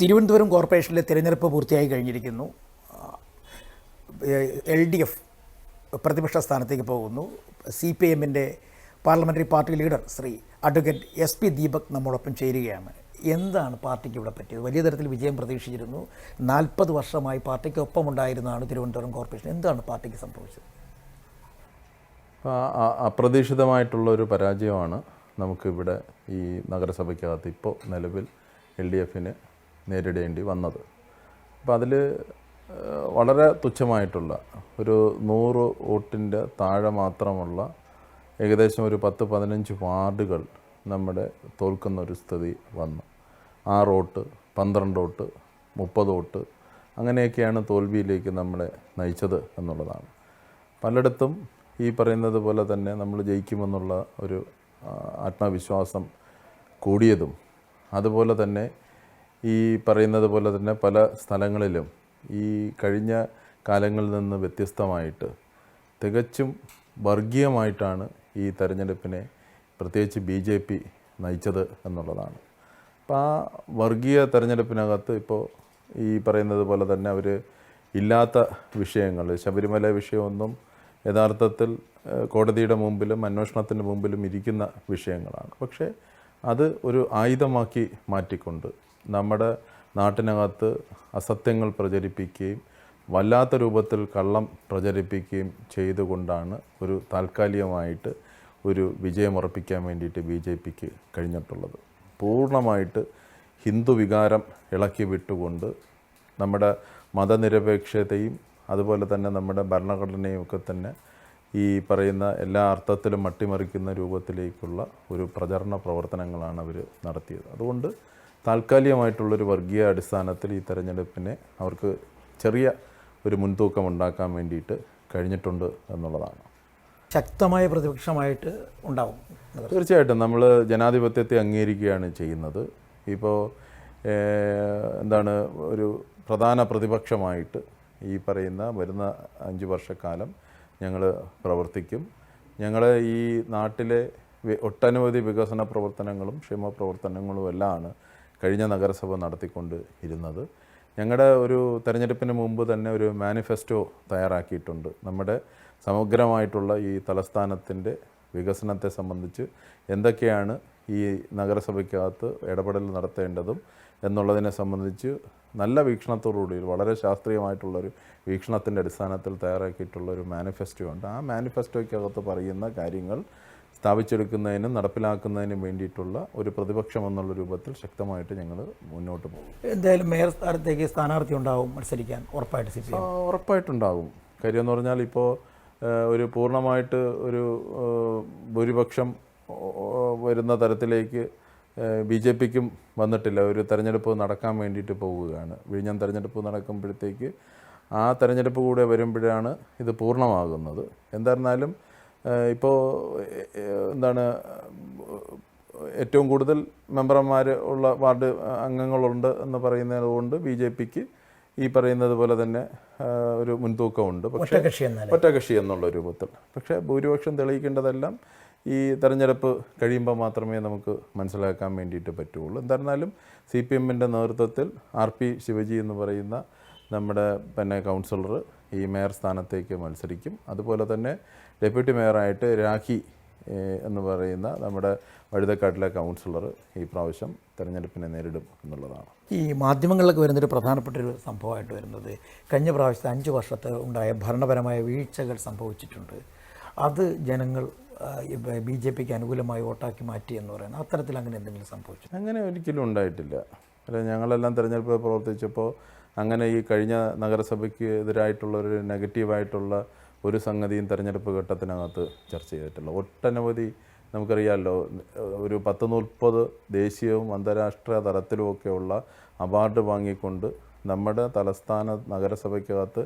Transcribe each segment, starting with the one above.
തിരുവനന്തപുരം കോർപ്പറേഷനിലെ തിരഞ്ഞെടുപ്പ് പൂർത്തിയായി കഴിഞ്ഞിരിക്കുന്നു. LDF പ്രതിപക്ഷ സ്ഥാനത്തേക്ക് പോകുന്നു. CPIMൻ്റെ parliamentary party leader Shri advocate SP Deepak നമ്മോടൊപ്പം ചേരുകയാണ്. എന്താണ് പാർട്ടിക്ക് ഇവിടെ പറ്റിയത്? വലിയ തരത്തിൽ വിജയം പ്രതീക്ഷിച്ചിരുന്നു. 40 വർഷമായി പാർട്ടിക്കൊപ്പമുണ്ടായിരുന്നതാണ് തിരുവനന്തപുരം കോർപ്പറേഷൻ. എന്താണ് പാർട്ടിക്ക് സംഭവിച്ചത്? അപ്രതീക്ഷിതമായിട്ടുള്ളൊരു പരാജയമാണ് നമുക്കിവിടെ ഈ നഗരസഭയ്ക്കകത്ത് ഇപ്പോൾ നിലവിൽ LDFന് നേരിടേണ്ടി വന്നത്. അപ്പോൾ അതിൽ വളരെ തുച്ഛമായിട്ടുള്ള ഒരു 100 വോട്ടിൻ്റെ താഴെ മാത്രമുള്ള ഏകദേശം ഒരു 10-15 വാർഡുകൾ നമ്മുടെ തോൽക്കുന്ന ഒരു സ്ഥിതി വന്നു. 6 വോട്ട്, 12 വോട്ട്, 30 വോട്ട് അങ്ങനെയൊക്കെയാണ് തോൽവിയിലേക്ക് നമ്മളെ നയിച്ചത് എന്നുള്ളതാണ്. പലയിടത്തും ഈ പറയുന്നത് പോലെ തന്നെ നമ്മൾ ജയിക്കുമെന്നുള്ള ഒരു ആത്മവിശ്വാസം കൂടിയതും, അതുപോലെ തന്നെ ഈ പറയുന്നത് പോലെ തന്നെ പല സ്ഥലങ്ങളിലും ഈ കഴിഞ്ഞ കാലങ്ങളിൽ നിന്ന് വ്യത്യസ്തമായിട്ട് തികച്ചും വർഗീയമായിട്ടാണ് ഈ തെരഞ്ഞെടുപ്പിനെ പ്രത്യേകിച്ച് BJP നയിച്ചത് എന്നുള്ളതാണ്. അപ്പോൾ ആ വർഗീയ തെരഞ്ഞെടുപ്പിനകത്ത് ഇപ്പോൾ ഈ പറയുന്നത് പോലെ തന്നെ അവർ ഇല്ലാത്ത വിഷയങ്ങൾ, ശബരിമല വിഷയമൊന്നും യഥാർത്ഥത്തിൽ കോടതിയുടെ മുമ്പിലും അന്വേഷണത്തിന് മുമ്പിലും ഇരിക്കുന്ന വിഷയങ്ങളാണ്. പക്ഷേ അത് ഒരു ആയുധമാക്കി മാറ്റിക്കൊണ്ട് നമ്മുടെ നാട്ടിനകത്ത് അസത്യങ്ങൾ പ്രചരിപ്പിക്കുകയും വല്ലാത്ത രൂപത്തിൽ കള്ളം പ്രചരിപ്പിക്കുകയും ചെയ്തുകൊണ്ടാണ് ഒരു താൽക്കാലികമായിട്ട് ഒരു വിജയമുറപ്പിക്കാൻ വേണ്ടിയിട്ട് BJPക്ക് കഴിഞ്ഞിട്ടുള്ളത്. പൂർണ്ണമായിട്ട് ഹിന്ദു വികാരം ഇളക്കി വിട്ടുകൊണ്ട് നമ്മുടെ മതനിരപേക്ഷതയും അതുപോലെ തന്നെ നമ്മുടെ ഭരണഘടനയും ഒക്കെ തന്നെ ഈ പറയുന്ന എല്ലാ അർത്ഥത്തിലും അട്ടിമറിക്കുന്ന രൂപത്തിലേക്കുള്ള ഒരു പ്രചരണ പ്രവർത്തനങ്ങളാണ് അവർ നടത്തിയത്. അതുകൊണ്ട് താൽക്കാലികമായിട്ടുള്ളൊരു വർഗീയ അടിസ്ഥാനത്തിൽ ഈ തെരഞ്ഞെടുപ്പിനെ അവർക്ക് ചെറിയ ഒരു മുൻതൂക്കം ഉണ്ടാക്കാൻ വേണ്ടിയിട്ട് കഴിഞ്ഞിട്ടുണ്ട് എന്നുള്ളതാണ്. ശക്തമായ പ്രതിപക്ഷമായിട്ട് ഉണ്ടാവും. തീർച്ചയായിട്ടും നമ്മൾ ജനാധിപത്യത്തെ അംഗീകരിക്കുകയാണ് ചെയ്യുന്നത്. ഇപ്പോൾ എന്താണ് ഒരു പ്രധാന പ്രതിപക്ഷമായിട്ട് ഈ പറയുന്ന വരുന്ന 5 വർഷക്കാലം ഞങ്ങൾ പ്രവർത്തിക്കും. ഞങ്ങൾ ഈ നാട്ടിലെ ഒട്ടനവധി വികസന പ്രവർത്തനങ്ങളും ക്ഷേമ പ്രവർത്തനങ്ങളും എല്ലാമാണ് കഴിഞ്ഞ നഗരസഭ നടത്തിക്കൊണ്ട് ഇരുന്നത്. ഞങ്ങളുടെ ഒരു തെരഞ്ഞെടുപ്പിന് മുമ്പ് തന്നെ ഒരു മാനിഫെസ്റ്റോ തയ്യാറാക്കിയിട്ടുണ്ട്. നമ്മുടെ സമഗ്രമായിട്ടുള്ള ഈ തലസ്ഥാനത്തിൻ്റെ വികസനത്തെ സംബന്ധിച്ച് എന്തൊക്കെയാണ് ഈ നഗരസഭയ്ക്കകത്ത് ഇടപെടൽ നടത്തേണ്ടതും എന്നുള്ളതിനെ സംബന്ധിച്ച് നല്ല വീക്ഷണത്തോടുകൂടി വളരെ ശാസ്ത്രീയമായിട്ടുള്ളൊരു വീക്ഷണത്തിൻ്റെ അടിസ്ഥാനത്തിൽ തയ്യാറാക്കിയിട്ടുള്ളൊരു മാനിഫെസ്റ്റോ ഉണ്ട്. ആ മാനിഫെസ്റ്റോയ്ക്കകത്ത് പറയുന്ന കാര്യങ്ങൾ സ്ഥാപിച്ചെടുക്കുന്നതിനും നടപ്പിലാക്കുന്നതിനും വേണ്ടിയിട്ടുള്ള ഒരു പ്രതിപക്ഷം എന്നുള്ള രൂപത്തിൽ ശക്തമായിട്ട് ഞങ്ങൾ മുന്നോട്ട് പോകും. എന്തായാലും മേയർ സ്ഥാനത്തേക്ക് സ്ഥാനാർത്ഥി ഉണ്ടാവും മത്സരിക്കാൻ ഉറപ്പായിട്ട് CPM? ഉറപ്പായിട്ടുണ്ടാകും. കാര്യം എന്ന് പറഞ്ഞാൽ ഇപ്പോൾ ഒരു പൂർണ്ണമായിട്ട് ഒരു ഭൂരിപക്ഷം വരുന്ന തരത്തിലേക്ക് BJPക്കും വന്നിട്ടില്ല. ഒരു തെരഞ്ഞെടുപ്പ് നടക്കാൻ വേണ്ടിയിട്ട് പോവുകയാണ്. വിഴിഞ്ഞം തെരഞ്ഞെടുപ്പ് നടക്കുമ്പോഴത്തേക്ക് ആ തെരഞ്ഞെടുപ്പ് കൂടെ വരുമ്പോഴാണ് ഇത് പൂർണ്ണമാകുന്നത്. എന്തായിരുന്നാലും ഇപ്പോൾ എന്താണ് ഏറ്റവും കൂടുതൽ മെമ്പർമാർ ഉള്ള വാർഡ് അംഗങ്ങളുണ്ട് എന്ന് പറയുന്നത് കൊണ്ട് BJPക്ക് ഈ പറയുന്നത് പോലെ തന്നെ ഒരു മുൻതൂക്കമുണ്ട്. പക്ഷേ ഒറ്റകക്ഷി എന്നുള്ള രൂപത്തിൽ. പക്ഷേ ഭൂരിപക്ഷം തെളിയിക്കേണ്ടതെല്ലാം ഈ തെരഞ്ഞെടുപ്പ് കഴിയുമ്പോൾ മാത്രമേ നമുക്ക് മനസ്സിലാക്കാൻ വേണ്ടിയിട്ട് പറ്റുള്ളൂ. എന്തായിരുന്നാലും CPMൻ്റെ നേതൃത്വത്തിൽ RP ശിവജി എന്ന് പറയുന്ന നമ്മുടെ കൗൺസിലർ ഈ മേയർ സ്ഥാനത്തേക്ക് മത്സരിക്കും. അതുപോലെ തന്നെ ഡെപ്യൂട്ടി മേയറായിട്ട് രാഖി എന്ന് പറയുന്ന നമ്മുടെ വഴുതക്കാട്ടിലെ കൗൺസിലർ ഈ പ്രാവശ്യം തെരഞ്ഞെടുപ്പിനെ നേരിടും എന്നുള്ളതാണ്. ഈ മാധ്യമങ്ങളിലൊക്കെ വരുന്നൊരു പ്രധാനപ്പെട്ടൊരു സംഭവമായിട്ട് വരുന്നത് കഴിഞ്ഞ പ്രാവശ്യത്തെ 5 വർഷത്തെ ഉണ്ടായ ഭരണപരമായ വീഴ്ചകൾ സംഭവിച്ചിട്ടുണ്ട്. അത് ജനങ്ങൾ BJPക്ക് അനുകൂലമായി വോട്ടാക്കി മാറ്റി എന്ന് പറയുന്നത്, അത്തരത്തിൽ അങ്ങനെ എന്തെങ്കിലും സംഭവിച്ചു? അങ്ങനെ ഒരിക്കലും ഉണ്ടായിട്ടില്ല. അല്ല, ഞങ്ങളെല്ലാം തെരഞ്ഞെടുപ്പ് പ്രവർത്തിച്ചപ്പോൾ അങ്ങനെ ഈ കഴിഞ്ഞ നഗരസഭയ്ക്ക് എതിരായിട്ടുള്ളൊരു നെഗറ്റീവായിട്ടുള്ള ഒരു സംഗതിയും തെരഞ്ഞെടുപ്പ് ഘട്ടത്തിനകത്ത് ചർച്ച ചെയ്തിട്ടില്ല. ഒട്ടനവധി നമുക്കറിയാമല്ലോ, ഒരു 10-30 ദേശീയവും അന്താരാഷ്ട്ര തലത്തിലുമൊക്കെയുള്ള അവാർഡ് വാങ്ങിക്കൊണ്ട് നമ്മുടെ തലസ്ഥാന നഗരസഭയ്ക്കകത്ത്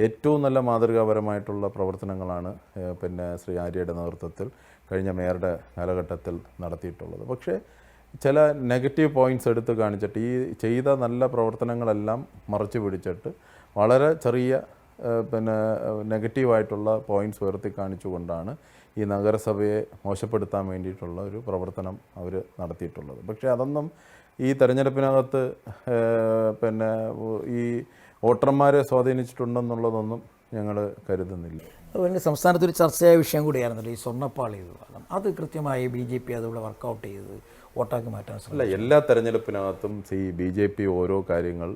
ഏറ്റവും നല്ല മാതൃകാപരമായിട്ടുള്ള പ്രവർത്തനങ്ങളാണ് ശ്രീ ആര്യയുടെ നേതൃത്വത്തിൽ കഴിഞ്ഞ മേയറുടെ കാലഘട്ടത്തിൽ നടത്തിയിട്ടുള്ളത്. പക്ഷേ ചില നെഗറ്റീവ് പോയിൻറ്റ്സ് എടുത്ത് കാണിച്ചിട്ട് ഈ ചെയ്ത നല്ല പ്രവർത്തനങ്ങളെല്ലാം മറച്ചു പിടിച്ചിട്ട് വളരെ ചെറിയ നെഗറ്റീവായിട്ടുള്ള പോയിൻറ്റ്സ് ഉയർത്തി കാണിച്ചുകൊണ്ടാണ് ഈ നഗരസഭയെ മോശപ്പെടുത്താൻ വേണ്ടിയിട്ടുള്ള ഒരു പ്രവർത്തനം അവർ നടത്തിയിട്ടുള്ളത്. പക്ഷേ അതൊന്നും ഈ തെരഞ്ഞെടുപ്പിനകത്ത് പിന്നെ ഈ വോട്ടർമാരെ സ്വാധീനിച്ചിട്ടുണ്ടെന്നുള്ളതൊന്നും ഞങ്ങൾ കരുതുന്നില്ല. അതുപോലെ സംസ്ഥാനത്തൊരു ചർച്ചയായ വിഷയം കൂടിയായിരുന്നല്ലോ ഈ സ്വർണ്ണപ്പാളി വിവാദം. അത് കൃത്യമായി BJP അതുപോലെ വർക്കൗട്ട് ചെയ്ത് വോട്ടാക്കി മാറ്റാൻ അല്ല, എല്ലാ തെരഞ്ഞെടുപ്പിനകത്തും BJP ഓരോ കാര്യങ്ങൾ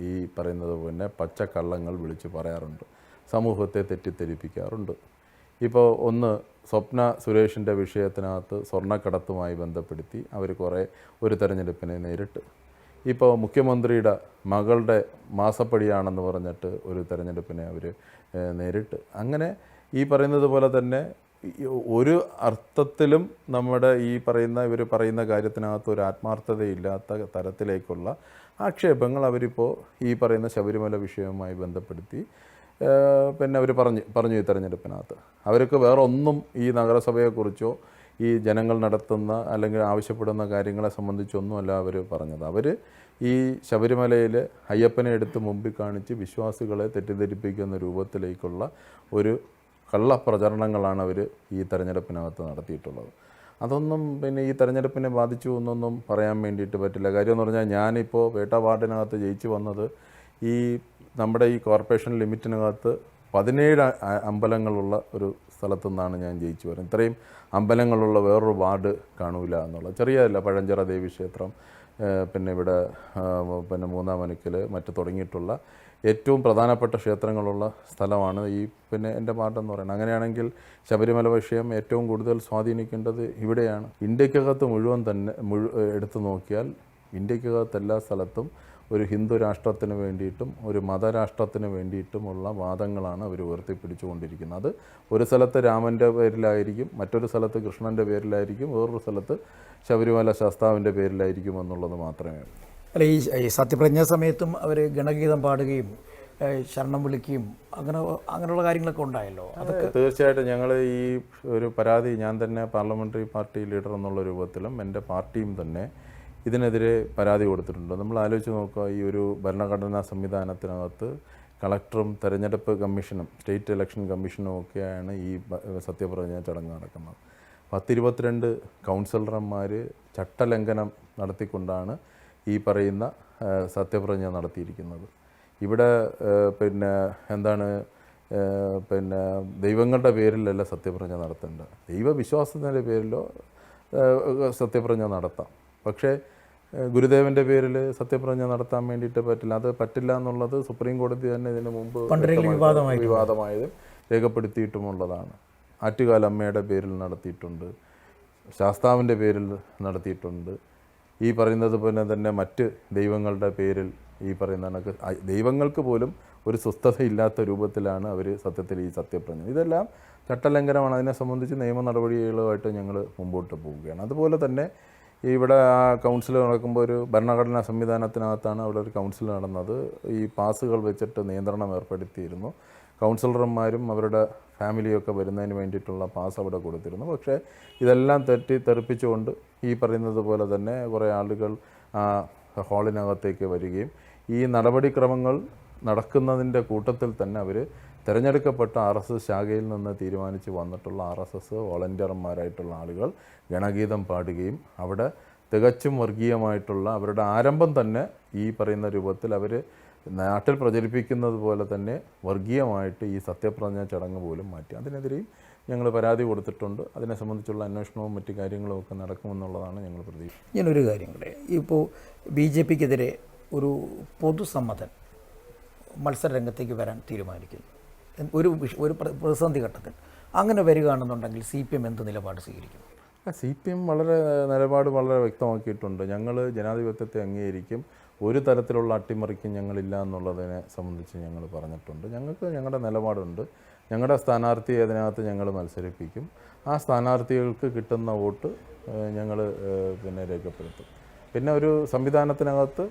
ഈ പറയുന്നത് പോലെ പച്ചക്കള്ളങ്ങൾ വിളിച്ച് പറയാറുണ്ട്, സമൂഹത്തെ തെറ്റിദ്ധരിപ്പിക്കാറുണ്ട്. ഇപ്പോൾ ഒന്ന് സ്വപ്ന സുരേഷിൻ്റെ വിഷയത്തിനകത്ത് സ്വർണ്ണക്കടത്തുമായി ബന്ധപ്പെടുത്തി അവർ ഒരു തെരഞ്ഞെടുപ്പിനെ നേരിട്ട്. ഇപ്പോൾ മുഖ്യമന്ത്രിയുടെ മകളുടെ മാസപ്പടിയാണെന്ന് പറഞ്ഞിട്ട് ഒരു തെരഞ്ഞെടുപ്പിനെ അവർ നേരിട്ട്. അങ്ങനെ ഈ പറയുന്നത് പോലെ തന്നെ ഒരു അർത്ഥത്തിലും നമ്മുടെ ഇവർ പറയുന്ന കാര്യത്തിനകത്ത് ഒരു ആത്മാർത്ഥതയില്ലാത്ത തരത്തിലേക്കുള്ള ആക്ഷേപങ്ങൾ അവരിപ്പോൾ ഈ പറയുന്ന ശബരിമല വിഷയവുമായി ബന്ധപ്പെടുത്തി പിന്നെ അവർ പറഞ്ഞു ഈ തെരഞ്ഞെടുപ്പിനകത്ത്. അവർക്ക് വേറെ ഒന്നും ഈ നഗരസഭയെക്കുറിച്ചോ ഈ ജനങ്ങൾ നടത്തുന്ന അല്ലെങ്കിൽ ആവശ്യപ്പെടുന്ന കാര്യങ്ങളെ സംബന്ധിച്ചൊന്നുമല്ല അവർ പറഞ്ഞത്. അവർ ഈ ശബരിമലയിൽ അയ്യപ്പനെ എടുത്ത് മുമ്പിൽ കാണിച്ച് വിശ്വാസികളെ തെറ്റിദ്ധരിപ്പിക്കുന്ന രൂപത്തിലേക്കുള്ള ഒരു കള്ളപ്രചരണങ്ങളാണ് അവർ ഈ തെരഞ്ഞെടുപ്പിനകത്ത് നടത്തിയിട്ടുള്ളത്. അതൊന്നും പിന്നെ ഈ തെരഞ്ഞെടുപ്പിനെ ബാധിച്ചു എന്നൊന്നും പറയാൻ വേണ്ടിയിട്ട് പറ്റില്ല. കാര്യം എന്ന് പറഞ്ഞാൽ ഞാനിപ്പോൾ പേട്ട വാർഡിനകത്ത് ജയിച്ചു വന്നത് നമ്മുടെ ഈ കോർപ്പറേഷൻ ലിമിറ്റിനകത്ത് 17 അമ്പലങ്ങളുള്ള ഒരു സ്ഥലത്തു നിന്നാണ് ഞാൻ ജയിച്ചു വരുന്നത്. ഇത്രയും അമ്പലങ്ങളുള്ള വേറൊരു വാർഡ് കാണൂല എന്നുള്ളത്. ചെറിയതല്ല, പഴഞ്ചിറ ദേവി ക്ഷേത്രം, പിന്നെ ഇവിടെ പിന്നെ മൂന്നാമനക്കൽ മറ്റ് തുടങ്ങിയിട്ടുള്ള ഏറ്റവും പ്രധാനപ്പെട്ട ക്ഷേത്രങ്ങളുള്ള സ്ഥലമാണ് പിന്നെ എൻ്റെ വാർഡെന്ന് പറയുന്നത്. അങ്ങനെയാണെങ്കിൽ ശബരിമല വിഷയം ഏറ്റവും കൂടുതൽ സ്വാധീനിക്കേണ്ടത് ഇവിടെയാണ്. ഇന്ത്യക്കകത്ത് മുഴുവൻ തന്നെ എടുത്തു നോക്കിയാൽ ഇന്ത്യക്കകത്ത് എല്ലാ സ്ഥലത്തും ഒരു ഹിന്ദു രാഷ്ട്രത്തിന് വേണ്ടിയിട്ടും ഒരു മതരാഷ്ട്രത്തിന് വേണ്ടിയിട്ടുമുള്ള വാദങ്ങളാണ് അവർ ഉയർത്തിപ്പിടിച്ചുകൊണ്ടിരിക്കുന്നത്. അത് ഒരു സ്ഥലത്ത് രാമൻ്റെ പേരിലായിരിക്കും, മറ്റൊരു സ്ഥലത്ത് കൃഷ്ണൻ്റെ പേരിലായിരിക്കും, വേറൊരു സ്ഥലത്ത് ശബരിമല ശാസ്താവിൻ്റെ പേരിലായിരിക്കും എന്നുള്ളത് മാത്രമേ ഉള്ളൂ. അല്ല, ഈ സത്യപ്രതിജ്ഞാ സമയത്തും അവർ ഗണഗീതം പാടുകയും ശരണം വിളിക്കുകയും അങ്ങനെയുള്ള കാര്യങ്ങളൊക്കെ ഉണ്ടായല്ലോ. അതൊക്കെ തീർച്ചയായിട്ടും ഞങ്ങൾ ഈ ഒരു പരാതി ഞാൻ തന്നെ പാർലമെൻ്ററി പാർട്ടി ലീഡർ എന്നുള്ള രൂപത്തിലും എൻ്റെ പാർട്ടിയും തന്നെ ഇതിനെതിരെ പരാതി കൊടുത്തിട്ടുണ്ട്. നമ്മൾ ആലോചിച്ച് നോക്കുക, ഈ ഒരു ഭരണഘടനാ സംവിധാനത്തിനകത്ത് കളക്ടറും തെരഞ്ഞെടുപ്പ് കമ്മീഷനും സ്റ്റേറ്റ് ഇലക്ഷൻ കമ്മീഷനും ഒക്കെയാണ് ഈ സത്യപ്രതിജ്ഞ ചടങ്ങ് നടക്കുന്നത്. 10-22 കൗൺസിലർമാർ ചട്ടലംഘനം നടത്തിക്കൊണ്ടാണ് ഈ പറയുന്ന സത്യപ്രതിജ്ഞ നടത്തിയിരിക്കുന്നത്. ഇവിടെ പിന്നെ ദൈവങ്ങളുടെ പേരിലല്ല സത്യപ്രതിജ്ഞ നടത്തേണ്ടത്. ദൈവവിശ്വാസത്തിൻ്റെ പേരിലോ സത്യപ്രതിജ്ഞ നടത്താം. പക്ഷേ ഗുരുദേവൻ്റെ പേരിൽ സത്യപ്രതിജ്ഞ നടത്താൻ വേണ്ടിയിട്ട് പറ്റില്ല. അത് പറ്റില്ല എന്നുള്ളത് സുപ്രീം കോടതി തന്നെ ഇതിനു മുമ്പ് വിവാദമായത് രേഖപ്പെടുത്തിയിട്ടുമുള്ളതാണ്. ആറ്റുകാലമ്മയുടെ പേരിൽ നടത്തിയിട്ടുണ്ട്, ശാസ്താവിൻ്റെ പേരിൽ നടത്തിയിട്ടുണ്ട്. ഈ പറയുന്നത് പോലെ തന്നെ മറ്റ് ദൈവങ്ങളുടെ പേരിൽ ഈ പറയുന്ന കണക്ക് ദൈവങ്ങൾക്ക് പോലും ഒരു സ്വസ്ഥതയില്ലാത്ത രൂപത്തിലാണ് അവർ സത്യത്തിൽ ഈ സത്യപ്രതിജ്ഞ. ഇതെല്ലാം ചട്ടലംഘനമാണ്. അതിനെ സംബന്ധിച്ച് നിയമ നടപടികളുമായിട്ട് ഞങ്ങൾ മുമ്പോട്ട് പോവുകയാണ്. അതുപോലെ തന്നെ ഇവിടെ ആ കൗൺസിൽ നടക്കുമ്പോൾ ഒരു ഭരണഘടനാ സംവിധാനത്തിനകത്താണ് അവിടെ ഒരു കൗൺസിൽ നടന്നത്. ഈ പാസുകൾ വെച്ചിട്ട് നിയന്ത്രണം ഏർപ്പെടുത്തിയിരുന്നു. കൗൺസിലർമാരും അവരുടെ ഫാമിലിയൊക്കെ വരുന്നതിന് വേണ്ടിയിട്ടുള്ള പാസ് അവിടെ കൊടുത്തിരുന്നു. പക്ഷേ ഇതെല്ലാം തെറ്റിത്തെറിപ്പിച്ചുകൊണ്ട് ഈ പറയുന്നത് പോലെ തന്നെ കുറേ ആളുകൾ ഹാളിനകത്തേക്ക് വരികയും ഈ നടപടിക്രമങ്ങൾ നടക്കുന്നതിൻ്റെ കൂട്ടത്തിൽ തന്നെ അവർ തിരഞ്ഞെടുക്കപ്പെട്ട RSS ശാഖയിൽ നിന്ന് തീരുമാനിച്ച് വന്നിട്ടുള്ള RSS വോളണ്ടിയർമാരായിട്ടുള്ള ആളുകൾ ഗണഗീതം പാടുകയും അവിടെ തികച്ചും വർഗീയമായിട്ടുള്ള അവരുടെ ആരംഭം തന്നെ ഈ പറയുന്ന രൂപത്തിൽ അവർ നാട്ടിൽ പ്രചരിപ്പിക്കുന്നത് പോലെ തന്നെ വർഗീയമായിട്ട് ഈ സത്യപ്രതിജ്ഞ ചടങ്ങ് പോലും മാറ്റി. അതിനെതിരെയും ഞങ്ങൾ പരാതി കൊടുത്തിട്ടുണ്ട്. അതിനെ സംബന്ധിച്ചുള്ള അന്വേഷണവും മറ്റു കാര്യങ്ങളും ഒക്കെ നടക്കുമെന്നുള്ളതാണ് ഞങ്ങൾ പ്രതീക്ഷിക്കുന്നത്. ഞാനൊരു കാര്യം കൂടെ, ഇപ്പോൾ BJPക്കെതിരെ ഒരു പൊതുസമ്മതൻ മത്സരരംഗത്തേക്ക് വരാൻ തീരുമാനിക്കുന്നു ഒരു പ്രതിസന്ധി ഘട്ടത്തിൽ. അങ്ങനെ വരികയാണെന്നുണ്ടെങ്കിൽ CPM എന്ത് നിലപാട് സ്വീകരിക്കും? CPM നിലപാട് വളരെ വ്യക്തമാക്കിയിട്ടുണ്ട്. ഞങ്ങൾ ജനാധിപത്യത്തെ അംഗീകരിക്കും, ഒരു തരത്തിലുള്ള അട്ടിമറിക്കും ഞങ്ങളില്ല എന്നുള്ളതിനെ സംബന്ധിച്ച് ഞങ്ങൾ പറഞ്ഞിട്ടുണ്ട്. ഞങ്ങൾക്ക് ഞങ്ങളുടെ നിലപാടുണ്ട്. ഞങ്ങളുടെ സ്ഥാനാർത്ഥിയെ അതിനകത്ത് ഞങ്ങൾ മത്സരിപ്പിക്കും. ആ സ്ഥാനാർത്ഥികൾക്ക് കിട്ടുന്ന വോട്ട് ഞങ്ങൾ പിന്നെ രേഖപ്പെടുത്തും. പിന്നെ ഒരു സംവിധാനത്തിനകത്ത്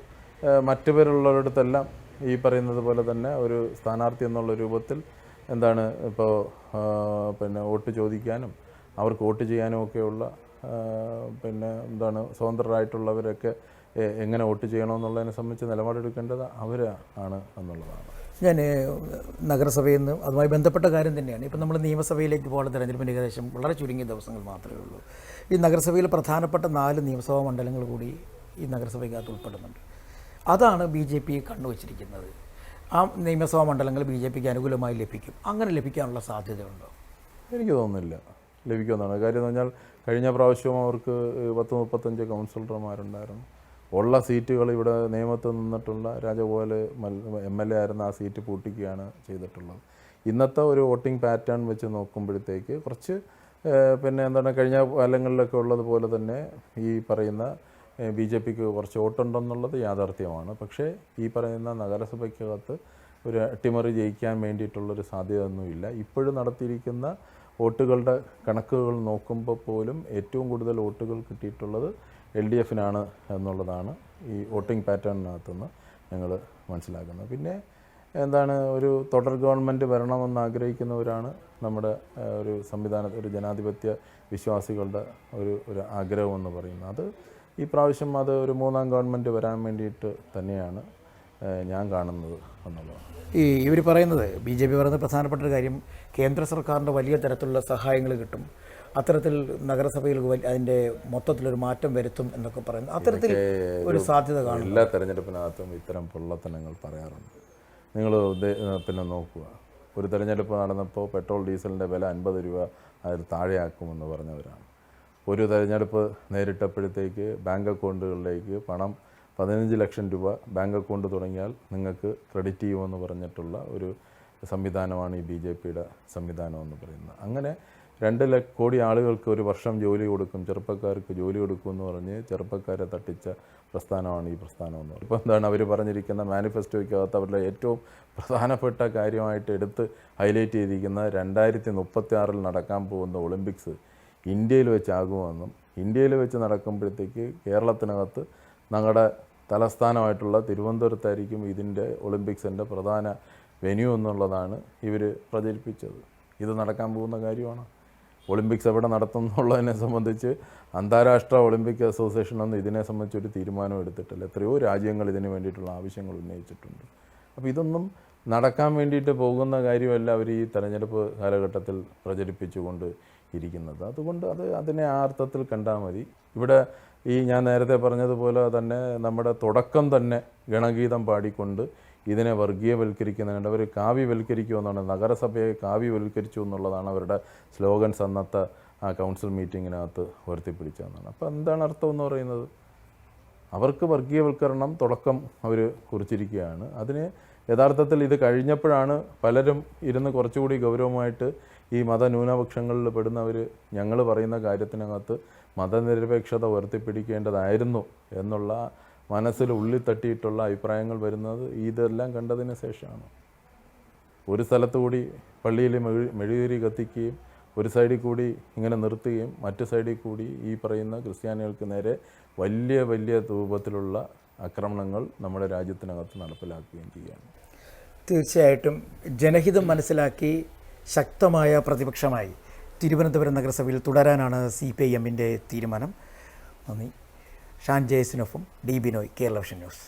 മറ്റുപേരുള്ളവരടുത്തെല്ലാം ഈ പറയുന്നത് പോലെ തന്നെ ഒരു സ്ഥാനാർത്ഥി എന്നുള്ള രൂപത്തിൽ ഇപ്പോൾ പിന്നെ വോട്ട് ചോദിക്കാനും അവർക്ക് വോട്ട് ചെയ്യാനും ഒക്കെയുള്ള സ്വതന്ത്രരായിട്ടുള്ളവരൊക്കെ എങ്ങനെ വോട്ട് ചെയ്യണമെന്നുള്ളതിനെ സംബന്ധിച്ച് നിലപാടെടുക്കേണ്ടത് അവരാണ് എന്നുള്ളതാണ്. ഞാൻ നഗരസഭയിൽ നിന്ന് അതുമായി ബന്ധപ്പെട്ട കാര്യം തന്നെയാണ്. ഇപ്പം നമ്മൾ നിയമസഭയിലേക്ക് പോകുന്ന തെരഞ്ഞെടുപ്പിന് ഏകദേശം വളരെ ചുരുങ്ങിയ ദിവസങ്ങൾ മാത്രമേ ഉള്ളൂ. ഈ നഗരസഭയിൽ പ്രധാനപ്പെട്ട 4 നിയമസഭാ മണ്ഡലങ്ങൾ കൂടി ഈ നഗരസഭയ്ക്കകത്ത് ഉൾപ്പെടുന്നുണ്ട്. അതാണ് ബി ജെ പി കണ്ണുവച്ചിരിക്കുന്നത്. ആ നിയമസഭാ മണ്ഡലങ്ങൾ ബി ജെ പിക്ക് അനുകൂലമായി ലഭിക്കും. അങ്ങനെ ലഭിക്കാനുള്ള സാധ്യതയുണ്ടോ? എനിക്ക് തോന്നുന്നില്ല ലഭിക്കുമെന്നാണ്. കാര്യം എന്ന് പറഞ്ഞാൽ കഴിഞ്ഞ പ്രാവശ്യവും അവർക്ക് 30-35 കൗൺസിലർമാരുണ്ടായിരുന്നു. ഉള്ള സീറ്റുകൾ ഇവിടെ നിയമത്തിൽ നിന്നിട്ടുള്ള രാജഗോപാൽ MLA ആയിരുന്ന ആ സീറ്റ് പൂട്ടിക്കുകയാണ് ചെയ്തിട്ടുള്ളത്. ഇന്നത്തെ ഒരു വോട്ടിംഗ് പാറ്റേൺ വെച്ച് നോക്കുമ്പോഴത്തേക്ക് കുറച്ച് പിന്നെ എന്താണ് കഴിഞ്ഞ കാലങ്ങളിലൊക്കെ ഉള്ളതുപോലെ തന്നെ ഈ പറയുന്ന BJPക്ക് കുറച്ച് വോട്ടുണ്ടെന്നുള്ളത് യാഥാർത്ഥ്യമാണ്. പക്ഷേ ഈ പറയുന്ന നഗരസഭയ്ക്കകത്ത് ഒരു അട്ടിമറി ജയിക്കാൻ വേണ്ടിയിട്ടുള്ളൊരു സാധ്യതയൊന്നുമില്ല. ഇപ്പോഴും നടത്തിയിരിക്കുന്ന വോട്ടുകളുടെ കണക്കുകൾ നോക്കുമ്പോൾ പോലും ഏറ്റവും കൂടുതൽ വോട്ടുകൾ കിട്ടിയിട്ടുള്ളത് LDFനാണ് എന്നുള്ളതാണ് ഈ വോട്ടിംഗ് പാറ്റേണിനകത്തുനിന്ന് ഞങ്ങൾ മനസ്സിലാക്കുന്നത്. പിന്നെ എന്താണ് ഒരു തുടർ ഗവൺമെൻറ് വരണമെന്ന് ആഗ്രഹിക്കുന്നവരാണ് നമ്മുടെ ഒരു ഒരു ജനാധിപത്യ വിശ്വാസികളുടെ ഒരു ആഗ്രഹമെന്ന് പറയുന്നത്. അത് ഈ പ്രാവശ്യം അത് ഒരു 3ാം ഗവൺമെൻറ് വരാൻ വേണ്ടിയിട്ട് തന്നെയാണ് ഞാൻ കാണുന്നത് എന്നുള്ളതാണ്. ഇവർ പറയുന്നത് BJP പറയുന്ന പ്രധാനപ്പെട്ട ഒരു കാര്യം കേന്ദ്ര സർക്കാരിൻ്റെ വലിയ തരത്തിലുള്ള സഹായങ്ങൾ കിട്ടും, അത്തരത്തിൽ നഗരസഭയിൽ അതിൻ്റെ മൊത്തത്തിലൊരു മാറ്റം വരുത്തും എന്നൊക്കെ പറയുന്നു. അത്തരത്തിൽ ഒരു സാധ്യത കാണും. എല്ലാ തെരഞ്ഞെടുപ്പിനകത്തും ഇത്തരം പൊള്ളത്തനങ്ങൾ പറയാറുണ്ട്. നിങ്ങൾ പിന്നെ നോക്കുക, ഒരു തെരഞ്ഞെടുപ്പ് നടന്നപ്പോൾ പെട്രോൾ ഡീസലിൻ്റെ വില 50 രൂപ അതിൽ താഴെയാക്കുമെന്ന് പറഞ്ഞവരാണ്. ഒരു തെരഞ്ഞെടുപ്പ് നേരിട്ടപ്പോഴത്തേക്ക് ബാങ്ക് അക്കൗണ്ടുകളിലേക്ക് പണം 15 ലക്ഷം രൂപ ബാങ്ക് അക്കൗണ്ട് തുടങ്ങിയാൽ നിങ്ങൾക്ക് ക്രെഡിറ്റ് ചെയ്യുമെന്ന് പറഞ്ഞിട്ടുള്ള ഒരു സംവിധാനമാണ് ഈ BJPയുടെ സംവിധാനം എന്ന് പറയുന്നത്. അങ്ങനെ 2 കോടി ആളുകൾക്ക് ഒരു വർഷം ജോലി കൊടുക്കും, ചെറുപ്പക്കാർക്ക് ജോലി കൊടുക്കുമെന്ന് പറഞ്ഞ് ചെറുപ്പക്കാരെ തട്ടിച്ച പ്രസ്ഥാനമാണ് ഈ പ്രസ്ഥാനം എന്ന് പറയുന്നത്. ഇപ്പോൾ എന്താണ് അവർ പറഞ്ഞിരിക്കുന്ന മാനിഫെസ്റ്റോയ്ക്കകത്ത് അവരുടെ ഏറ്റവും പ്രധാനപ്പെട്ട കാര്യമായിട്ട് എടുത്ത് ഹൈലൈറ്റ് ചെയ്തിരിക്കുന്ന 2036 നടക്കാൻ പോകുന്ന ഒളിമ്പിക്സ് ഇന്ത്യയിൽ വെച്ചാകുമെന്നും, ഇന്ത്യയിൽ വെച്ച് നടക്കുമ്പോഴത്തേക്ക് കേരളത്തിനകത്ത് ഞങ്ങളുടെ തലസ്ഥാനമായിട്ടുള്ള തിരുവനന്തപുരത്തായിരിക്കും ഇതിൻ്റെ ഒളിമ്പിക്സിൻ്റെ പ്രധാന വെന്യൂ എന്നുള്ളതാണ് ഇവർ പ്രചരിപ്പിച്ചത്. ഇത് നടക്കാൻ പോകുന്ന കാര്യമാണ്. ഒളിമ്പിക്സ് എവിടെ നടത്തും എന്നുള്ളതിനെ സംബന്ധിച്ച് അന്താരാഷ്ട്ര ഒളിമ്പിക് അസോസിയേഷനൊന്നും ഇതിനെ സംബന്ധിച്ചൊരു തീരുമാനം എടുത്തിട്ടില്ല. എത്രയോ രാജ്യങ്ങൾ ഇതിന് വേണ്ടിയിട്ടുള്ള ആവശ്യങ്ങൾ ഉന്നയിച്ചിട്ടുണ്ട്. അപ്പോൾ ഇതൊന്നും നടക്കാൻ വേണ്ടിയിട്ട് പോകുന്ന കാര്യമല്ല അവർ ഈ തെരഞ്ഞെടുപ്പ് കാലഘട്ടത്തിൽ പ്രചരിപ്പിച്ചുകൊണ്ട് ഇരിക്കുന്നത്. അതുകൊണ്ട് അതിനെ ആ അർത്ഥത്തിൽ കണ്ടാൽ മതി. ഇവിടെ ഈ ഞാൻ നേരത്തെ പറഞ്ഞതുപോലെ തന്നെ നമ്മുടെ തുടക്കം തന്നെ ഗണഗീതം പാടിക്കൊണ്ട് ഇതിനെ വർഗീയവൽക്കരിക്കുന്നുണ്ട്. അവർ കാവ്യവൽക്കരിക്കുമെന്നാണ്, നഗരസഭയെ കാവ്യവൽക്കരിച്ചു എന്നുള്ളതാണ് അവരുടെ സ്ലോഗൻസ് അന്നത്തെ ആ കൗൺസിൽ മീറ്റിങ്ങിനകത്ത് ഉയർത്തിപ്പിടിച്ചതെന്നാണ്. അപ്പോൾ എന്താണ് അർത്ഥം എന്ന് പറയുന്നത്? അവർക്ക് വർഗീയവൽക്കരണം തുടക്കം അവർ കുറിച്ചിരിക്കുകയാണ്. അതിന് യഥാർത്ഥത്തിൽ ഇത് കഴിഞ്ഞപ്പോഴാണ് പലരും ഇരുന്ന് കുറച്ചുകൂടി ഗൗരവമായിട്ട് ഈ മതന്യൂനപക്ഷങ്ങളിൽ പെടുന്നവർ ഞങ്ങൾ പറയുന്ന കാര്യത്തിനകത്ത് മതനിരപേക്ഷത ഉയർത്തിപ്പിടിക്കേണ്ടതായിരുന്നു എന്നുള്ള മനസ്സിൽ ഉള്ളിൽ തട്ടിയിട്ടുള്ള അഭിപ്രായങ്ങൾ വരുന്നത് ഇതെല്ലാം കണ്ടതിന് ശേഷമാണ്. ഒരു സ്ഥലത്തു കൂടി പള്ളിയിൽ മെഴുകുതിരി കത്തിക്കുകയും ഒരു സൈഡിൽ കൂടി ഇങ്ങനെ നിർത്തുകയും മറ്റു സൈഡിൽ കൂടി ഈ പറയുന്ന ക്രിസ്ത്യാനികൾക്ക് നേരെ വലിയ വലിയ രൂപത്തിലുള്ള ആക്രമണങ്ങൾ നമ്മുടെ രാജ്യത്തിനകത്ത് നടപ്പിലാക്കുകയും ചെയ്യുകയാണ്. തീർച്ചയായിട്ടും ജനഹിതം മനസ്സിലാക്കി ശക്തമായ പ്രതിപക്ഷമായി തിരുവനന്തപുരം നഗരസഭയിൽ തുടരാനാണ് CPIMൻ്റെ തീരുമാനം. നന്ദി. ഷാൻ ജയസിനൊപ്പം D. Binoy, Kerala vision news.